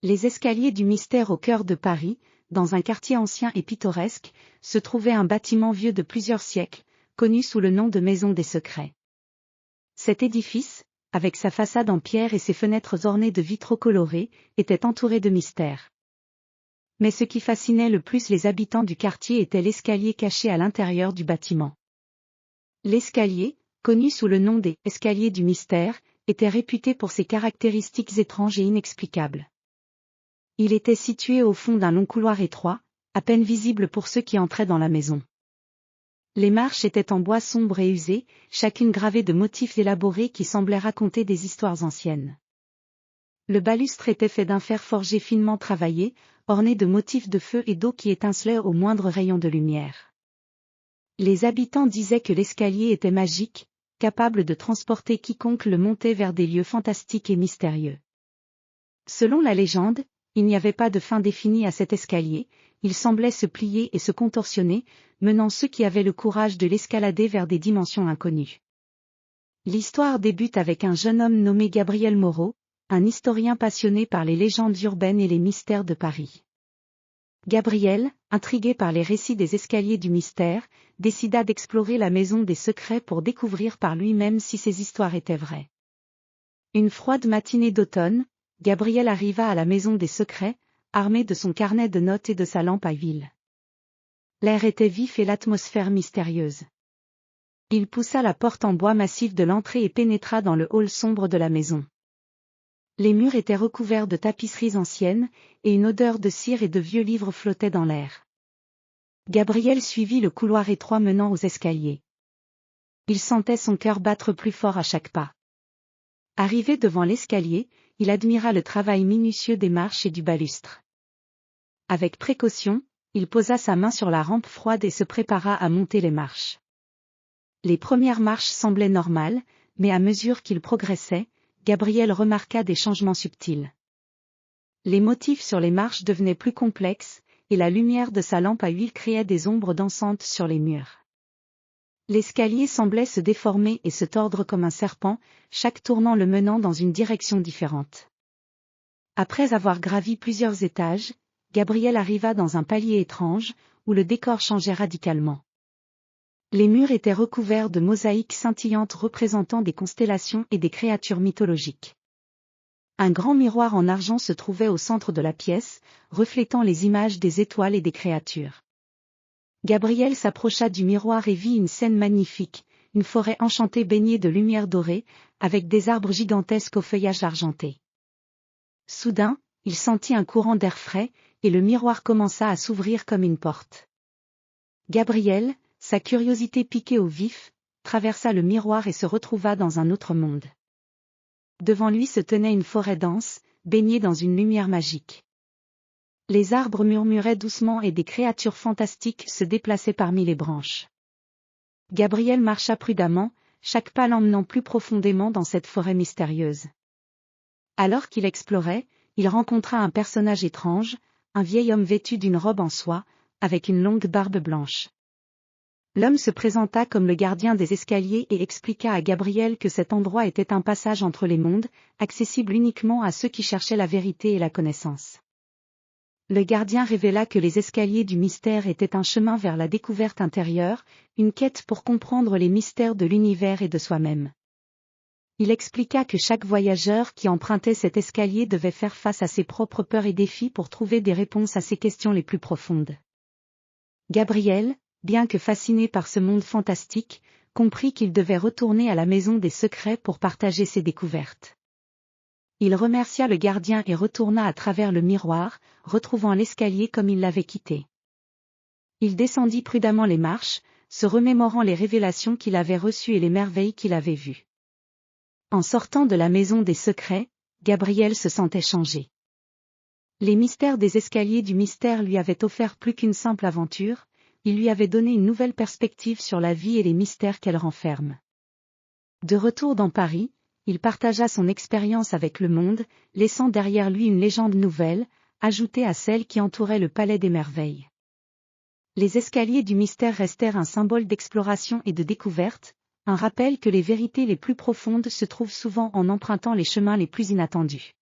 Les escaliers du mystère au cœur de Paris, dans un quartier ancien et pittoresque, se trouvait un bâtiment vieux de plusieurs siècles, connu sous le nom de Maison des Secrets. Cet édifice, avec sa façade en pierre et ses fenêtres ornées de vitraux colorés, était entouré de mystères. Mais ce qui fascinait le plus les habitants du quartier était l'escalier caché à l'intérieur du bâtiment. L'escalier, connu sous le nom des « escaliers du mystère », était réputé pour ses caractéristiques étranges et inexplicables. Il était situé au fond d'un long couloir étroit, à peine visible pour ceux qui entraient dans la maison. Les marches étaient en bois sombre et usé, chacune gravée de motifs élaborés qui semblaient raconter des histoires anciennes. Le balustre était fait d'un fer forgé finement travaillé, orné de motifs de feu et d'eau qui étincelaient au moindre rayon de lumière. Les habitants disaient que l'escalier était magique, capable de transporter quiconque le montait vers des lieux fantastiques et mystérieux. Selon la légende, il n'y avait pas de fin définie à cet escalier, il semblait se plier et se contorsionner, menant ceux qui avaient le courage de l'escalader vers des dimensions inconnues. L'histoire débute avec un jeune homme nommé Gabriel Moreau, un historien passionné par les légendes urbaines et les mystères de Paris. Gabriel, intrigué par les récits des escaliers du mystère, décida d'explorer la maison des secrets pour découvrir par lui-même si ces histoires étaient vraies. Une froide matinée d'automne, Gabriel arriva à la maison des secrets, armé de son carnet de notes et de sa lampe à huile. L'air était vif et l'atmosphère mystérieuse. Il poussa la porte en bois massif de l'entrée et pénétra dans le hall sombre de la maison. Les murs étaient recouverts de tapisseries anciennes, et une odeur de cire et de vieux livres flottait dans l'air. Gabriel suivit le couloir étroit menant aux escaliers. Il sentait son cœur battre plus fort à chaque pas. Arrivé devant l'escalier, il admira le travail minutieux des marches et du balustre. Avec précaution, il posa sa main sur la rampe froide et se prépara à monter les marches. Les premières marches semblaient normales, mais à mesure qu'il progressait, Gabriel remarqua des changements subtils. Les motifs sur les marches devenaient plus complexes, et la lumière de sa lampe à huile créait des ombres dansantes sur les murs. L'escalier semblait se déformer et se tordre comme un serpent, chaque tournant le menant dans une direction différente. Après avoir gravi plusieurs étages, Gabriel arriva dans un palier étrange, où le décor changeait radicalement. Les murs étaient recouverts de mosaïques scintillantes représentant des constellations et des créatures mythologiques. Un grand miroir en argent se trouvait au centre de la pièce, reflétant les images des étoiles et des créatures. Gabriel s'approcha du miroir et vit une scène magnifique, une forêt enchantée baignée de lumière dorée, avec des arbres gigantesques au feuillage argenté. Soudain, il sentit un courant d'air frais, et le miroir commença à s'ouvrir comme une porte. Gabriel, sa curiosité piquée au vif, traversa le miroir et se retrouva dans un autre monde. Devant lui se tenait une forêt dense, baignée dans une lumière magique. Les arbres murmuraient doucement et des créatures fantastiques se déplaçaient parmi les branches. Gabriel marcha prudemment, chaque pas l'emmenant plus profondément dans cette forêt mystérieuse. Alors qu'il explorait, il rencontra un personnage étrange, un vieil homme vêtu d'une robe en soie, avec une longue barbe blanche. L'homme se présenta comme le gardien des escaliers et expliqua à Gabriel que cet endroit était un passage entre les mondes, accessible uniquement à ceux qui cherchaient la vérité et la connaissance. Le gardien révéla que les escaliers du mystère étaient un chemin vers la découverte intérieure, une quête pour comprendre les mystères de l'univers et de soi-même. Il expliqua que chaque voyageur qui empruntait cet escalier devait faire face à ses propres peurs et défis pour trouver des réponses à ses questions les plus profondes. Gabriel, bien que fasciné par ce monde fantastique, comprit qu'il devait retourner à la maison des secrets pour partager ses découvertes. Il remercia le gardien et retourna à travers le miroir, retrouvant l'escalier comme il l'avait quitté. Il descendit prudemment les marches, se remémorant les révélations qu'il avait reçues et les merveilles qu'il avait vues. En sortant de la maison des secrets, Gabriel se sentait changé. Les mystères des escaliers du mystère lui avaient offert plus qu'une simple aventure, ils lui avaient donné une nouvelle perspective sur la vie et les mystères qu'elle renferme. De retour dans Paris, il partagea son expérience avec le monde, laissant derrière lui une légende nouvelle, ajoutée à celle qui entourait le Palais des Merveilles. Les escaliers du mystère restèrent un symbole d'exploration et de découverte, un rappel que les vérités les plus profondes se trouvent souvent en empruntant les chemins les plus inattendus.